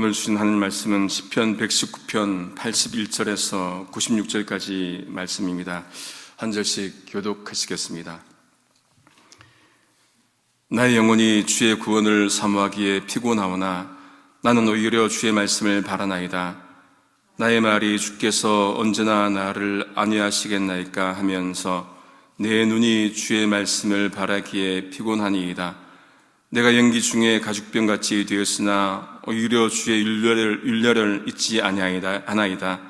오늘 주신 하나님 말씀은 시편 119편 81절에서 96절까지 말씀입니다. 한 절씩 교독하시겠습니다. 나의 영혼이 주의 구원을 사모하기에 피곤하오나 나는 오히려 주의 말씀을 바라나이다. 나의 말이 주께서 언제나 나를 안위하시겠나이까 하면서 내 눈이 주의 말씀을 바라기에 피곤하니이다. 내가 연기 중에 가죽병같이 되었으나 오히려 주의 율례를 잊지 아나이다.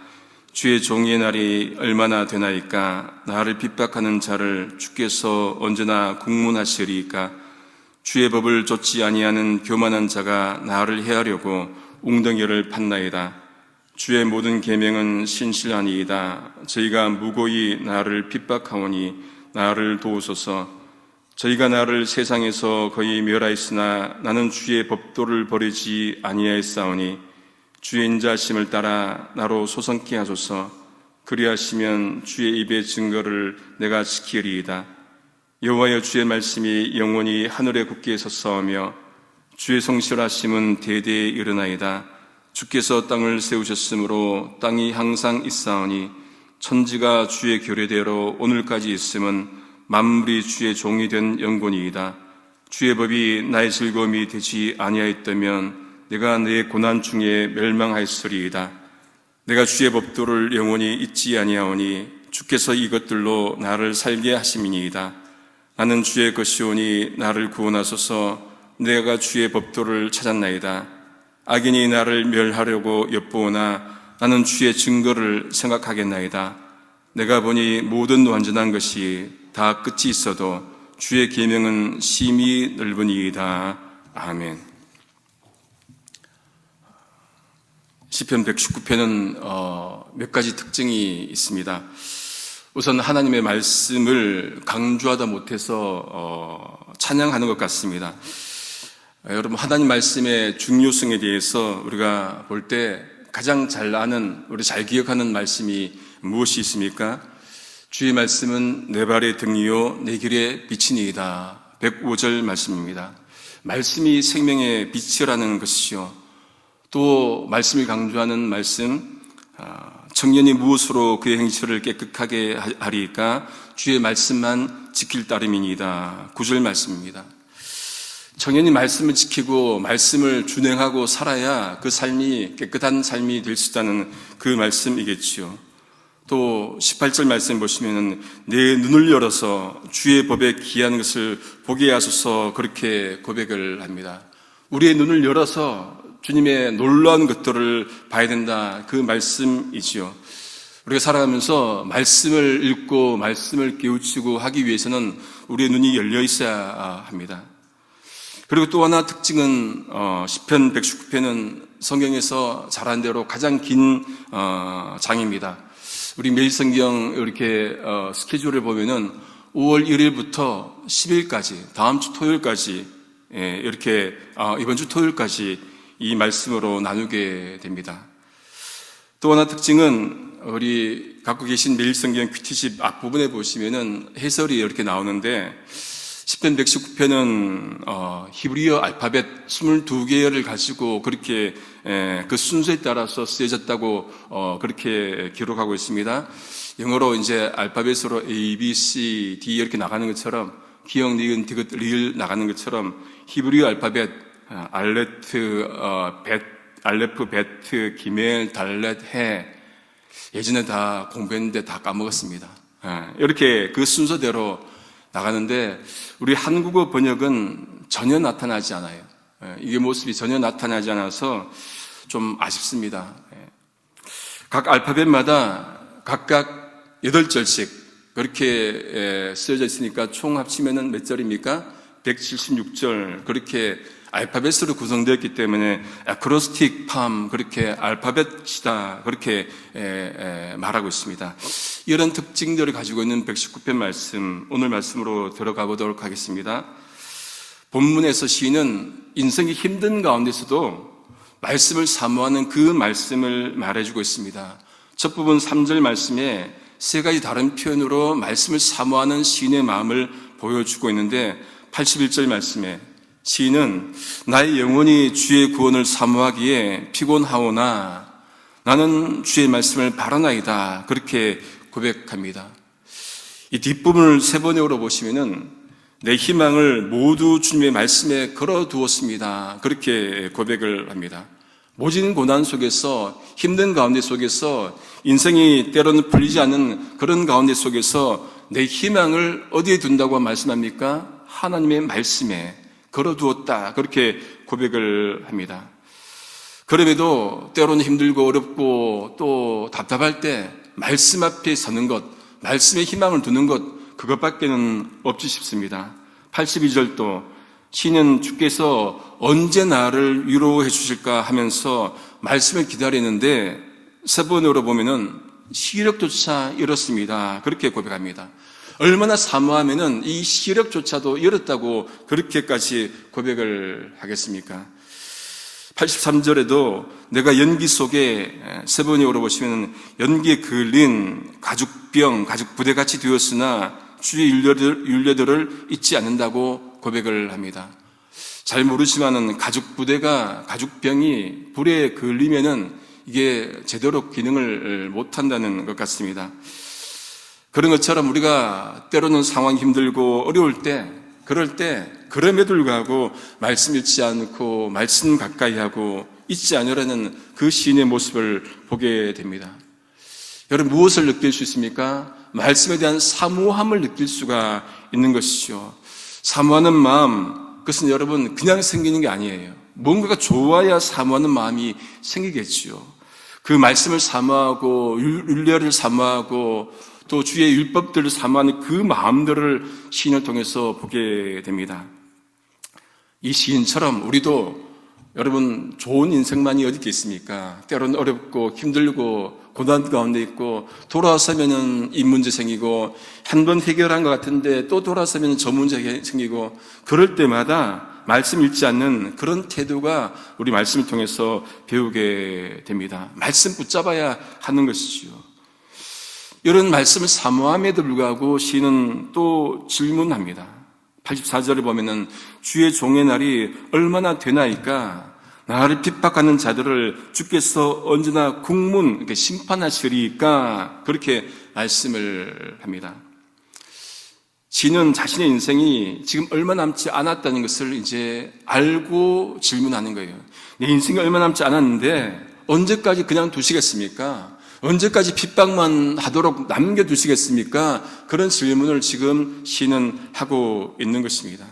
주의 종의 날이 얼마나 되나이까. 나를 핍박하는 자를 주께서 언제나 국문하시리이까. 주의 법을 좇지 아니하는 교만한 자가 나를 해하려고 웅덩이를 팠나이다. 주의 모든 계명은 신실하니이다. 저희가 무고히 나를 핍박하오니 나를 도우소서. 저희가 나를 세상에서 거의 멸하였으나 나는 주의 법도를 버리지 아니하였사오니 주의 인자하심을 따라 나로 소성케 하소서. 그리하시면 주의 입의 증거를 내가 지키리이다. 여호와여, 주의 말씀이 영원히 하늘에 굳게 섰사오며 주의 성실하심은 대대에 이르나이다. 주께서 땅을 세우셨으므로 땅이 항상 있사오니 천지가 주의 규례대로 오늘까지 있음은 만물이 주의 종이 된 영혼이이다. 주의 법이 나의 즐거움이 되지 아니하였다면 내가 내 고난 중에 멸망하였으리이다. 내가 주의 법도를 영원히 잊지 아니하오니 주께서 이것들로 나를 살게 하심이니이다. 나는 주의 것이오니 나를 구원하소서. 내가 주의 법도를 찾았나이다. 악인이 나를 멸하려고 엿보오나 나는 주의 증거를 생각하겠나이다. 내가 보니 모든 완전한 것이 다 끝이 있어도 주의 계명은 심히 넓으니이다. 아멘. 시편 119편은 몇 가지 특징이 있습니다. 우선 하나님의 말씀을 강조하다 못해서 찬양하는 것 같습니다. 여러분, 하나님 말씀의 중요성에 대해서 우리가 볼 때 가장 잘 아는, 우리 잘 기억하는 말씀이 무엇이 있습니까? 주의 말씀은 내 발의 등이요 내 길의 빛이니이다. 105절 말씀입니다. 말씀이 생명의 빛이라는 것이죠. 또 말씀을 강조하는 말씀, 청년이 무엇으로 그의 행실을 깨끗하게 하리까? 주의 말씀만 지킬 따름이니이다. 9절 말씀입니다. 청년이 말씀을 지키고 말씀을 준행하고 살아야 그 삶이 깨끗한 삶이 될 수 있다는 그 말씀이겠지요. 또 18절 말씀 보시면 내 눈을 열어서 주의 법에 기이한 것을 보게 하소서, 그렇게 고백을 합니다. 우리의 눈을 열어서 주님의 놀라운 것들을 봐야 된다, 그 말씀이지요. 우리가 살아가면서 말씀을 읽고 말씀을 깨우치고 하기 위해서는 우리의 눈이 열려 있어야 합니다. 그리고 또 하나 특징은 시편 119편은 성경에서 잘한 대로 가장 긴 장입니다. 우리 매일 성경 이렇게 스케줄을 보면은 5월 1일부터 10일까지, 다음 주 토요일까지, 이렇게 이번 주 토요일까지 이 말씀으로 나누게 됩니다. 또 하나 특징은 우리 갖고 계신 매일 성경 큐티집 앞부분에 보시면은 해설이 이렇게 나오는데, 시편 119편은 히브리어 알파벳 22개를 가지고 그렇게 그 순서에 따라서 쓰여졌다고 그렇게 기록하고 있습니다. 영어로 이제 알파벳으로 A, B, C, D 이렇게 나가는 것처럼, 기역, 니은, 디귿, 리을 나가는 것처럼 히브리어 알파벳 알레트, 알레프, 베트, 기멜, 달렛, 해, 예전에 다 공부했는데 다 까먹었습니다. 이렇게 그 순서대로 나가는데 우리 한국어 번역은 전혀 나타나지 않아요. 이게 모습이 전혀 나타나지 않아서 좀 아쉽습니다. 각 알파벳마다 각각 8절씩 그렇게 쓰여져 있으니까 총 합치면은 몇 절입니까? 176절. 그렇게 알파벳으로 구성되었기 때문에 아크로스틱 팜, 그렇게 알파벳이다, 그렇게 말하고 있습니다. 이런 특징들을 가지고 있는 119편 말씀, 오늘 말씀으로 들어가 보도록 하겠습니다. 본문에서 시인은 인생이 힘든 가운데서도 말씀을 사모하는 그 말씀을 말해주고 있습니다. 첫 부분 3절 말씀에 세 가지 다른 표현으로 말씀을 사모하는 시인의 마음을 보여주고 있는데, 81절 말씀에 시인은 나의 영혼이 주의 구원을 사모하기에 피곤하오나 나는 주의 말씀을 바라나이다. 그렇게 고백합니다. 이 뒷부분을 세 번에 올라보시면은 내 희망을 모두 주님의 말씀에 걸어두었습니다. 그렇게 고백을 합니다. 모진 고난 속에서, 힘든 가운데 속에서, 인생이 때로는 풀리지 않는 그런 가운데 속에서 내 희망을 어디에 둔다고 말씀합니까? 하나님의 말씀에 걸어두었다. 그렇게 고백을 합니다. 그럼에도 때로는 힘들고 어렵고 또 답답할 때 말씀 앞에 서는 것, 말씀에 희망을 두는 것, 그것밖에는 없지 싶습니다. 82절도 시인은 주께서 언제 나를 위로해 주실까 하면서 말씀을 기다리는데 세 번으로 보면은 시력조차 잃었습니다. 그렇게 고백합니다. 얼마나 사모하면은 이 시력조차도 잃었다고 그렇게까지 고백을 하겠습니까? 83절에도 내가 연기 속에 세 번이 오르보시면 연기에 그을린 가죽병, 가죽부대같이 되었으나 주의 윤례들을 잊지 않는다고 고백을 합니다. 잘 모르지만은 가죽병이 불에 그을리면은 이게 제대로 기능을 못한다는 것 같습니다. 그런 것처럼 우리가 때로는 상황이 힘들고 어려울 때, 그럴 때 그럼에도 불구하고 말씀 잃지 않고 말씀 가까이 하고 잊지 않으려는 그 시인의 모습을 보게 됩니다. 여러분 무엇을 느낄 수 있습니까? 말씀에 대한 사모함을 느낄 수가 있는 것이죠. 사모하는 마음, 그것은 여러분 그냥 생기는 게 아니에요. 뭔가가 좋아야 사모하는 마음이 생기겠지요. 그 말씀을 사모하고 율례를 사모하고 또 주의 율법들을 사모하는 그 마음들을 시인을 통해서 보게 됩니다. 이 시인처럼 우리도 여러분 좋은 인생만이 어디 있겠습니까? 때로는 어렵고 힘들고 고난 가운데 있고 돌아서면은 이 문제 생기고 한 번 해결한 것 같은데 또 돌아서면 저 문제 생기고 그럴 때마다 말씀 읽지 않는 그런 태도가 우리 말씀을 통해서 배우게 됩니다. 말씀 붙잡아야 하는 것이지요. 이런 말씀을 사모함에도 불구하고 시인은 또 질문합니다. 84절에 보면은 주의 종의 날이 얼마나 되나이까 나를 핍박하는 자들을 주께서 언제나 국문 심판하시리까 그렇게 말씀을 합니다. 시인은 자신의 인생이 지금 얼마 남지 않았다는 것을 이제 알고 질문하는 거예요. 내 인생이 얼마 남지 않았는데 언제까지 그냥 두시겠습니까? 언제까지 핍박만 하도록 남겨두시겠습니까? 그런 질문을 지금 시인은 하고 있는 것입니다.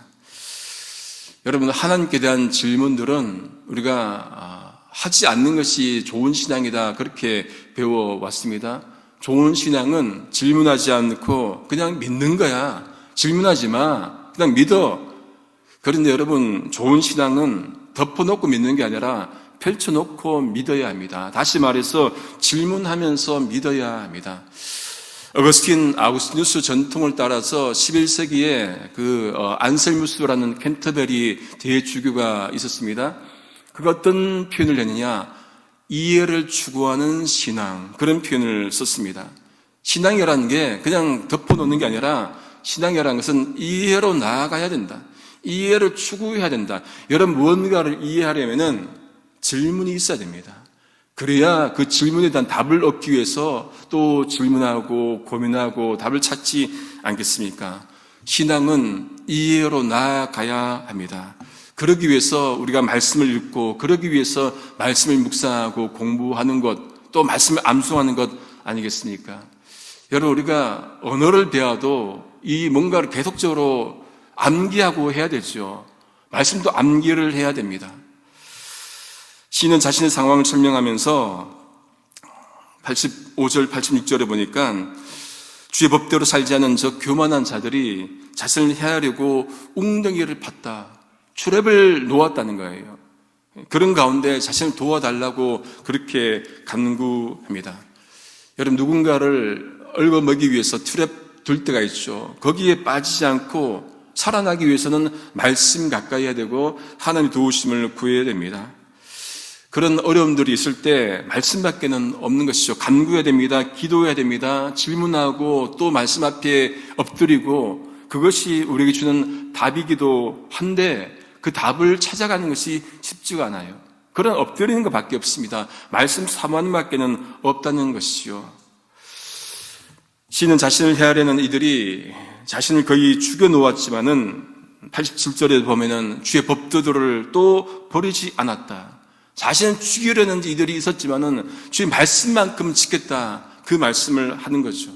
여러분, 하나님께 대한 질문들은 우리가 하지 않는 것이 좋은 신앙이다 그렇게 배워왔습니다. 좋은 신앙은 질문하지 않고 그냥 믿는 거야. 질문하지 마. 그냥 믿어. 그런데 여러분, 좋은 신앙은 덮어놓고 믿는 게 아니라 펼쳐놓고 믿어야 합니다. 다시 말해서 질문하면서 믿어야 합니다. 아우구스티누스 전통을 따라서 11세기에 안셀무스라는 캔터베리 대주교가 있었습니다. 그가 어떤 표현을 했느냐? 이해를 추구하는 신앙, 그런 표현을 썼습니다. 신앙이라는 게 그냥 덮어놓는 게 아니라 신앙이라는 것은 이해로 나아가야 된다. 이해를 추구해야 된다. 여러분 무언가를 이해하려면은 질문이 있어야 됩니다. 그래야 그 질문에 대한 답을 얻기 위해서 또 질문하고 고민하고 답을 찾지 않겠습니까? 신앙은 이해로 나아가야 합니다. 그러기 위해서 우리가 말씀을 읽고 그러기 위해서 말씀을 묵상하고 공부하는 것, 또 말씀을 암송하는 것 아니겠습니까? 여러분 우리가 언어를 배워도 이 뭔가를 계속적으로 암기하고 해야 되죠. 말씀도 암기를 해야 됩니다. 시인은 자신의 상황을 설명하면서 85절, 86절에 보니까 주의 법대로 살지 않은 저 교만한 자들이 자신을 해하려고 웅덩이를 팠다. 트랩을 놓았다는 거예요. 그런 가운데 자신을 도와달라고 그렇게 간구합니다. 여러분 누군가를 얽어먹기 위해서 트랩 둘 때가 있죠. 거기에 빠지지 않고 살아나기 위해서는 말씀 가까이 해야 되고 하나님의 도우심을 구해야 됩니다. 그런 어려움들이 있을 때 말씀밖에는 없는 것이죠. 간구해야 됩니다. 기도해야 됩니다. 질문하고 또 말씀 앞에 엎드리고 그것이 우리에게 주는 답이기도 한데 그 답을 찾아가는 것이 쉽지가 않아요. 그런 엎드리는 것밖에 없습니다. 말씀 사모하는 밖에는 없다는 것이요. 시인은 자신을 헤아려는 이들이 자신을 거의 죽여놓았지만은 87절에 보면은 주의 법도들을 또 버리지 않았다. 자신을 죽이려는 이들이 있었지만은 주의 말씀만큼 지켰다. 그 말씀을 하는 거죠.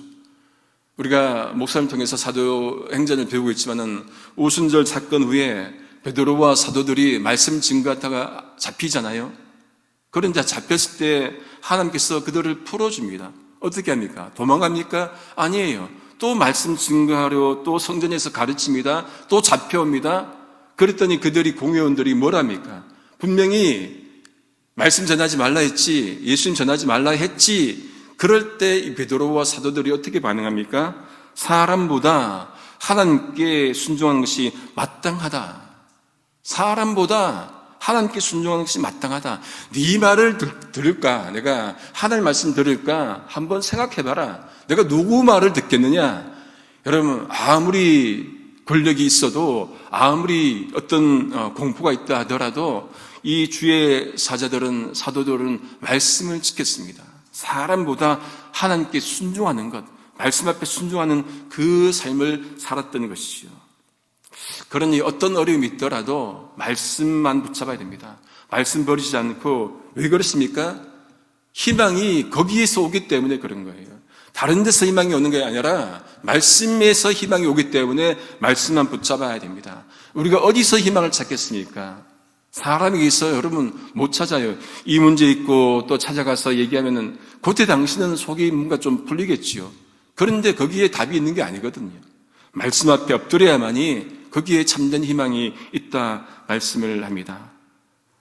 우리가 목사님을 통해서 사도행전을 배우고 있지만은 오순절 사건 후에 베드로와 사도들이 말씀 증거하다가 잡히잖아요. 그런데 잡혔을 때 하나님께서 그들을 풀어줍니다. 어떻게 합니까? 도망갑니까? 아니에요. 또 말씀 증거하려 또 성전에서 가르칩니다. 또 잡혀옵니다. 그랬더니 그들이 공회원들이 뭘 합니까? 분명히 말씀 전하지 말라 했지, 예수님 전하지 말라 했지. 그럴 때 이 베드로와 사도들이 어떻게 반응합니까? 사람보다 하나님께 순종하는 것이 마땅하다. 사람보다 하나님께 순종하는 것이 마땅하다. 네 말을 들을까? 내가 하나님 말씀 들을까? 한번 생각해봐라. 내가 누구 말을 듣겠느냐? 여러분, 아무리 권력이 있어도, 아무리 어떤 공포가 있다 하더라도 이 주의 사자들은, 사도들은 말씀을 지켰습니다. 사람보다 하나님께 순종하는 것, 말씀 앞에 순종하는 그 삶을 살았던 것이죠. 그러니 어떤 어려움이 있더라도 말씀만 붙잡아야 됩니다. 말씀 버리지 않고. 왜 그렇습니까? 희망이 거기에서 오기 때문에 그런 거예요. 다른 데서 희망이 오는 게 아니라 말씀에서 희망이 오기 때문에 말씀만 붙잡아야 됩니다. 우리가 어디서 희망을 찾겠습니까? 사람에게서 여러분 못 찾아요. 이 문제 있고 또 찾아가서 얘기하면은 그때 당시는 속이 뭔가 좀 풀리겠지요. 그런데 거기에 답이 있는 게 아니거든요. 말씀 앞에 엎드려야만이 거기에 참된 희망이 있다 말씀을 합니다.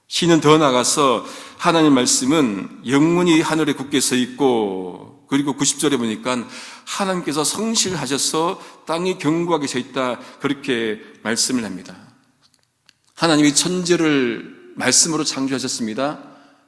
시는 더 나가서 하나님 말씀은 영원히 하늘에 굳게 서 있고, 그리고 90절에 보니까 하나님께서 성실하셔서 땅이 견고하게 서 있다, 그렇게 말씀을 합니다. 하나님이 천지를 말씀으로 창조하셨습니다.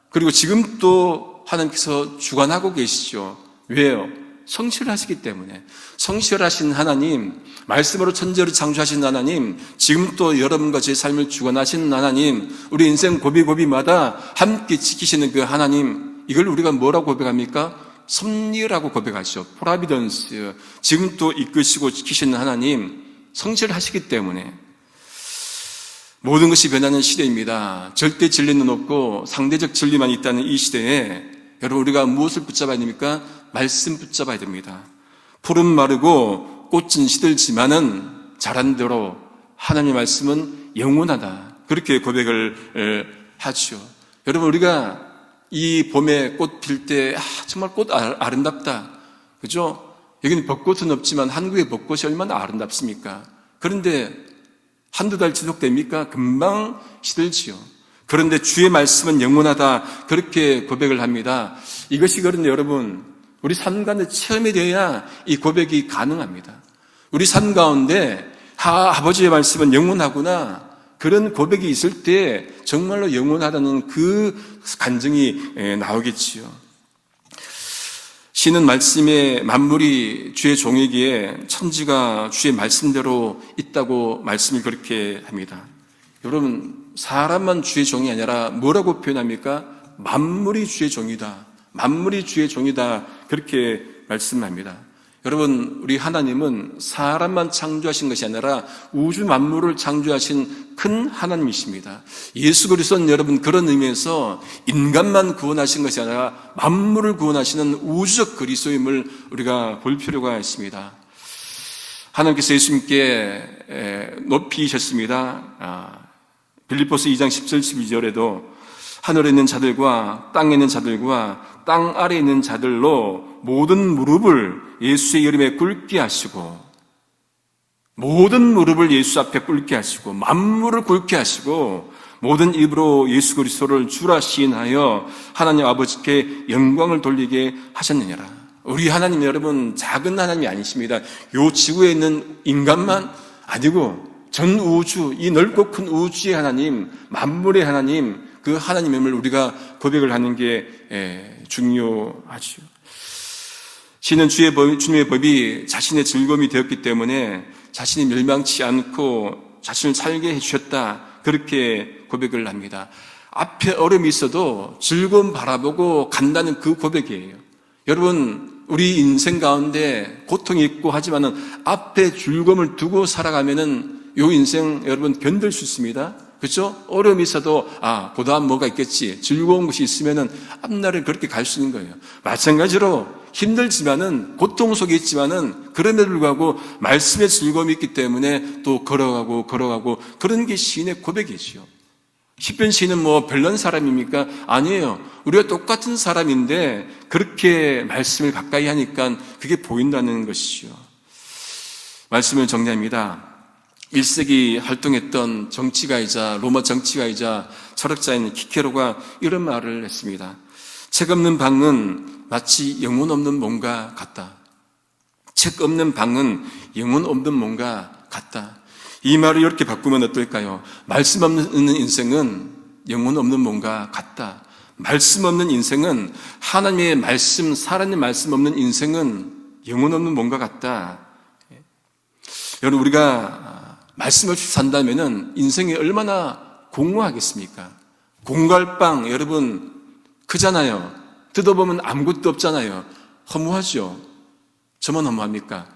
그리고 지금 또 하나님께서 주관하고 계시죠. 왜요? 성실하시기 때문에. 성실하신 하나님, 말씀으로 천지를 창조하신 하나님, 지금 또 여러분과 제 삶을 주관하시는 하나님, 우리 인생 고비고비마다 함께 지키시는 그 하나님, 이걸 우리가 뭐라고 고백합니까? 섭리라고 고백하죠. 프로비던스. 지금 또 이끄시고 지키시는 하나님, 성실하시기 때문에. 모든 것이 변하는 시대입니다. 절대 진리는 없고 상대적 진리만 있다는 이 시대에 여러분, 우리가 무엇을 붙잡아야 됩니까? 말씀 붙잡아야 됩니다. 풀은 마르고 꽃은 시들지만은 자란 대로 하나님의 말씀은 영원하다, 그렇게 고백을 하죠. 여러분, 우리가 이 봄에 꽃 필 때 정말 꽃 아름답다, 그죠? 여기는 벚꽃은 없지만 한국의 벚꽃이 얼마나 아름답습니까? 그런데 한두 달 지속됩니까? 금방 시들지요. 그런데 주의 말씀은 영원하다, 그렇게 고백을 합니다. 이것이 그런데 여러분, 우리 삶 가운데 체험이 돼야 이 고백이 가능합니다. 우리 삶 가운데 아버지의 말씀은 영원하구나, 그런 고백이 있을 때 정말로 영원하다는 그 간증이 나오겠지요. 시는 말씀의 만물이 주의 종이기에 천지가 주의 말씀대로 있다고 말씀을 그렇게 합니다. 여러분, 사람만 주의 종이 아니라 뭐라고 표현합니까? 만물이 주의 종이다. 만물이 주의 종이다. 그렇게 말씀합니다. 여러분, 우리 하나님은 사람만 창조하신 것이 아니라 우주 만물을 창조하신 큰 하나님이십니다. 예수 그리스도는 여러분 그런 의미에서 인간만 구원하신 것이 아니라 만물을 구원하시는 우주적 그리스도임을 우리가 볼 필요가 있습니다. 하나님께서 예수님께 높이셨습니다. 빌립보서 2장 10절 12절에도 하늘에 있는 자들과 땅에 있는 자들과 땅 아래에 있는 자들로 모든 무릎을 예수의 이름에 꿇게 하시고, 모든 무릎을 예수 앞에 꿇게 하시고, 만물을 꿇게 하시고, 모든 입으로 예수 그리스도를 주라 시인하여 하나님 아버지께 영광을 돌리게 하셨느니라. 우리 하나님 여러분 작은 하나님이 아니십니다. 요 지구에 있는 인간만 아니고 전 우주, 이 넓고 큰 우주의 하나님, 만물의 하나님, 그 하나님임을 우리가 고백을 하는 게 중요하죠. 시는 주님의 법이 자신의 즐거움이 되었기 때문에 자신이 멸망치 않고 자신을 살게 해주셨다, 그렇게 고백을 합니다. 앞에 어려움이 있어도 즐거움 바라보고 간다는 그 고백이에요. 여러분, 우리 인생 가운데 고통이 있고 하지만은 앞에 즐거움을 두고 살아가면은 요 인생 여러분 견딜 수 있습니다. 그렇죠? 어려움이 있어도 보다음 뭐가 있겠지. 즐거운 것이 있으면은 앞날을 그렇게 갈 수 있는 거예요. 마찬가지로 힘들지만은 고통 속에 있지만은 그럼에도 불구하고 말씀의 즐거움이 있기 때문에 또 걸어가고 그런 게 시인의 고백이지요. 시편 시인은 뭐 별난 사람입니까? 아니에요. 우리가 똑같은 사람인데 그렇게 말씀을 가까이 하니까 그게 보인다는 것이죠. 말씀을 정리합니다. 1세기 활동했던 정치가이자 로마 정치가이자 철학자인 키케로가 이런 말을 했습니다. 책 없는 방은 마치 영혼 없는 몸과 같다. 책 없는 방은 영혼 없는 몸과 같다. 이 말을 이렇게 바꾸면 어떨까요? 말씀 없는 인생은 영혼 없는 몸과 같다. 말씀 없는 인생은 하나님의 말씀, 살아있는 말씀 없는 인생은 영혼 없는 몸과 같다. 여러분, 우리가 말씀 없이 산다면은 인생이 얼마나 공허하겠습니까? 공갈빵, 여러분, 크잖아요. 뜯어보면 아무것도 없잖아요. 허무하죠? 저만 허무합니까?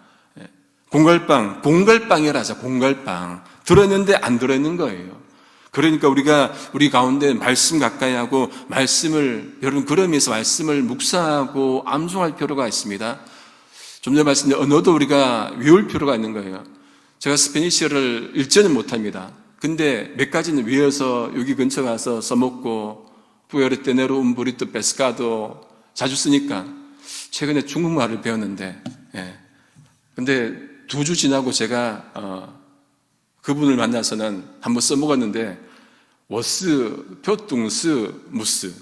공갈빵이라 하자, 공갈빵. 들어있는데 안 들어있는 거예요. 그러니까 우리 가운데 말씀 가까이 하고 여러분, 그러면서 말씀을 묵상하고 암송할 필요가 있습니다. 좀 전에 말씀드린 언어도 우리가 외울 필요가 있는 거예요. 제가 스페니쉬어를 읽지는 못합니다. 근데 몇 가지는 외워서 여기 근처 가서 써먹고 부에르 테네로 운 부리토 페스카도 자주 쓰니까 최근에 중국말을 배웠는데 근데 2주 지나고 제가 그분을 만나서는 한번 써먹었는데 워스, 표뚱스, 무스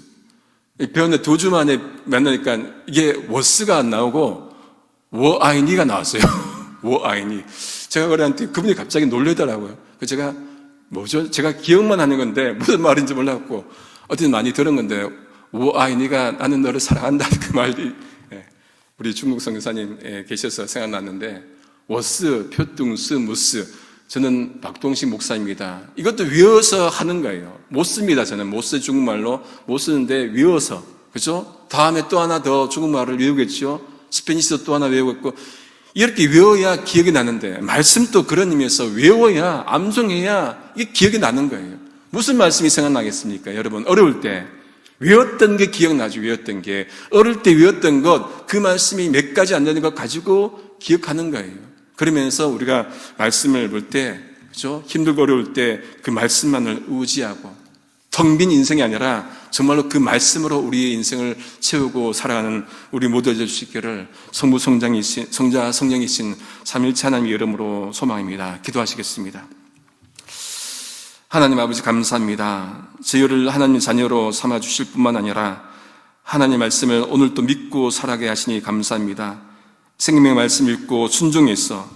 배웠는데 2주 만에 만나니까 이게 워스가 안 나오고 워아이니가 나왔어요. 워아이니. 제가 그랬는데 그분이 갑자기 놀래더라고요. 그래서 제가 뭐죠? 제가 기억만 하는 건데 무슨 말인지 몰랐고 어쨌든 많이 들은 건데 워아이니가 나는 너를 사랑한다 그 말이 우리 중국 선교사님 계셔서 생각났는데 워스, 표뚱스, 무스 저는 박동식 목사입니다. 이것도 외워서 하는 거예요. 못 씁니다. 저는 못 써 중국말로 못 쓰는데 외워서 그죠? 다음에 또 하나 더 중국말을 외우겠죠. 스페니시도 또 하나 외우겠고 이렇게 외워야 기억이 나는데 말씀도 그런 의미에서 외워야 암송해야 이게 기억이 나는 거예요. 무슨 말씀이 생각나겠습니까? 여러분 어려울 때 외웠던 게 기억나죠. 외웠던 게 어릴 때 외웠던 것 그 말씀이 몇 가지 안 되는 것 가지고 기억하는 거예요. 그러면서 우리가 말씀을 볼 때 그죠? 힘들고 어려울 때 그 말씀만을 의지하고 텅 빈 인생이 아니라 정말로 그 말씀으로 우리의 인생을 채우고 살아가는 우리 모두 되실 수 있기를 성부 성자 성령이신 삼위일체 하나님의 이름으로 소망입니다. 기도하시겠습니다. 하나님 아버지 감사합니다. 저희를 하나님의 자녀로 삼아주실 뿐만 아니라 하나님의 말씀을 오늘도 믿고 살아가게 하시니 감사합니다. 생명의 말씀 읽고 순종해서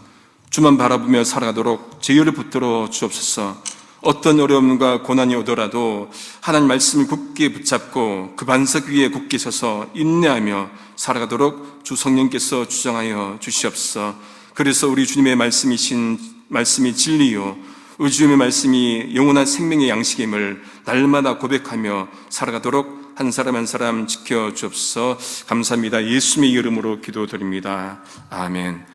주만 바라보며 살아가도록 저희를 붙들어 주옵소서. 어떤 어려움과 고난이 오더라도 하나님 말씀을 굳게 붙잡고 그 반석 위에 굳게 서서 인내하며 살아가도록 주 성령께서 주장하여 주시옵소서. 그래서 우리 주님의 말씀이 진리요 우리 주님의 말씀이 영원한 생명의 양식임을 날마다 고백하며 살아가도록 한 사람 한 사람 지켜주옵소서. 감사합니다. 예수님의 이름으로 기도드립니다. 아멘.